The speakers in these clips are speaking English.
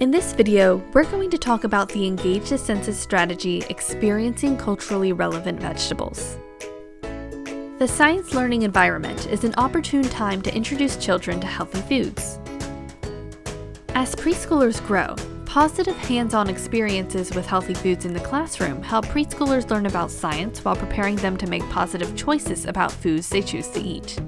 In this video, we're going to talk about the Engage the Senses strategy experiencing culturally relevant vegetables. The science learning environment is an opportune time to introduce children to healthy foods. As preschoolers grow, positive hands-on experiences with healthy foods in the classroom help preschoolers learn about science while preparing them to make positive choices about foods they choose to eat.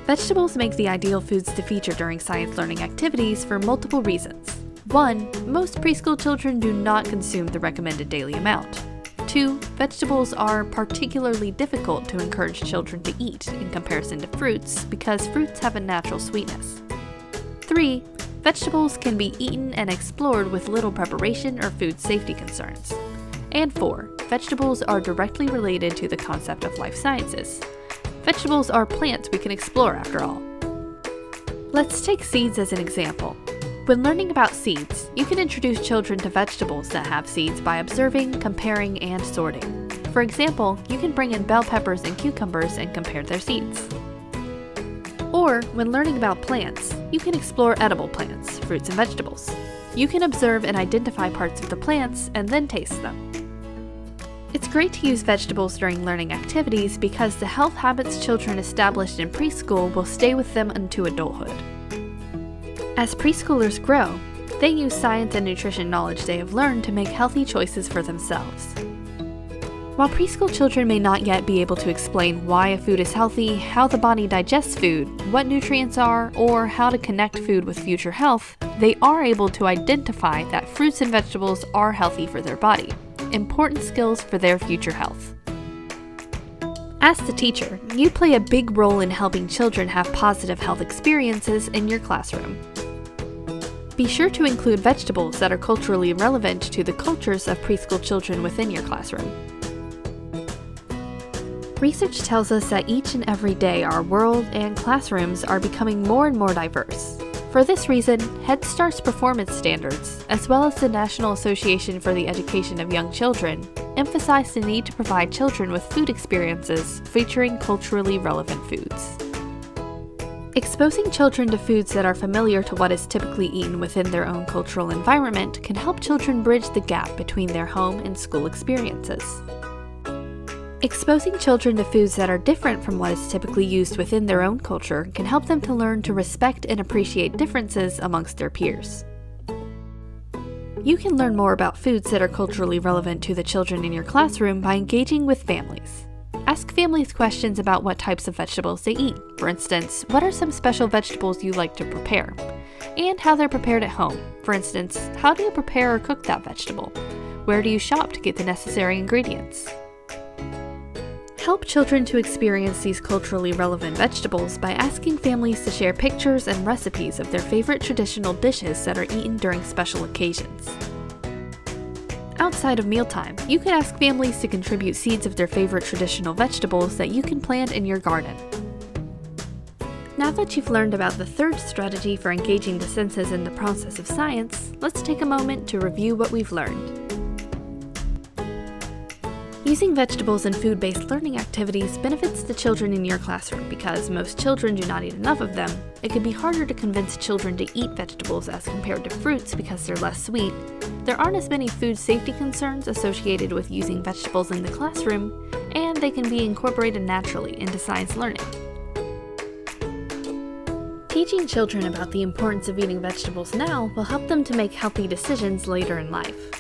Vegetables make the ideal foods to feature during science learning activities for multiple reasons. 1. Most preschool children do not consume the recommended daily amount. 2. Vegetables are particularly difficult to encourage children to eat in comparison to fruits because fruits have a natural sweetness. 3. Vegetables can be eaten and explored with little preparation or food safety concerns. And 4. Vegetables are directly related to the concept of life sciences. Vegetables are plants we can explore after all. Let's take seeds as an example. When learning about seeds, you can introduce children to vegetables that have seeds by observing, comparing, and sorting. For example, you can bring in bell peppers and cucumbers and compare their seeds. Or, when learning about plants, you can explore edible plants, fruits, and vegetables. You can observe and identify parts of the plants and then taste them. It's great to use vegetables during learning activities because the health habits children established in preschool will stay with them into adulthood. As preschoolers grow, they use science and nutrition knowledge they have learned to make healthy choices for themselves. While preschool children may not yet be able to explain why a food is healthy, how the body digests food, what nutrients are, or how to connect food with future health, they are able to identify that fruits and vegetables are healthy for their body. Important skills for their future health. As the teacher, you play a big role in helping children have positive health experiences in your classroom. Be sure to include vegetables that are culturally relevant to the cultures of preschool children within your classroom. Research tells us that each and every day our world and classrooms are becoming more and more diverse. For this reason, Head Start's performance standards, as well as the National Association for the Education of Young Children, emphasize the need to provide children with food experiences featuring culturally relevant foods. Exposing children to foods that are familiar to what is typically eaten within their own cultural environment can help children bridge the gap between their home and school experiences. Exposing children to foods that are different from what is typically used within their own culture can help them to learn to respect and appreciate differences amongst their peers. You can learn more about foods that are culturally relevant to the children in your classroom by engaging with families. Ask families questions about what types of vegetables they eat. For instance, what are some special vegetables you like to prepare? And how they're prepared at home. For instance, how do you prepare or cook that vegetable? Where do you shop to get the necessary ingredients? Help children to experience these culturally relevant vegetables by asking families to share pictures and recipes of their favorite traditional dishes that are eaten during special occasions. Outside of mealtime, you can ask families to contribute seeds of their favorite traditional vegetables that you can plant in your garden. Now that you've learned about the third strategy for engaging the senses in the process of science, let's take a moment to review what we've learned. Using vegetables in food-based learning activities benefits the children in your classroom because most children do not eat enough of them. It can be harder to convince children to eat vegetables as compared to fruits because they're less sweet. There aren't as many food safety concerns associated with using vegetables in the classroom, and they can be incorporated naturally into science learning. Teaching children about the importance of eating vegetables now will help them to make healthy decisions later in life.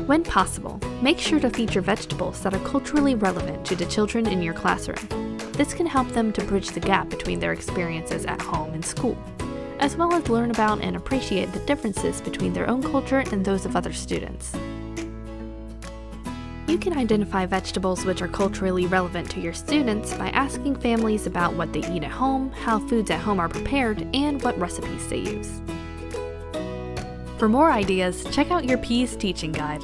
When possible, make sure to feature vegetables that are culturally relevant to the children in your classroom. This can help them to bridge the gap between their experiences at home and school, as well as learn about and appreciate the differences between their own culture and those of other students. You can identify vegetables which are culturally relevant to your students by asking families about what they eat at home, how foods at home are prepared, and what recipes they use. For more ideas, check out your PEAS teaching guide.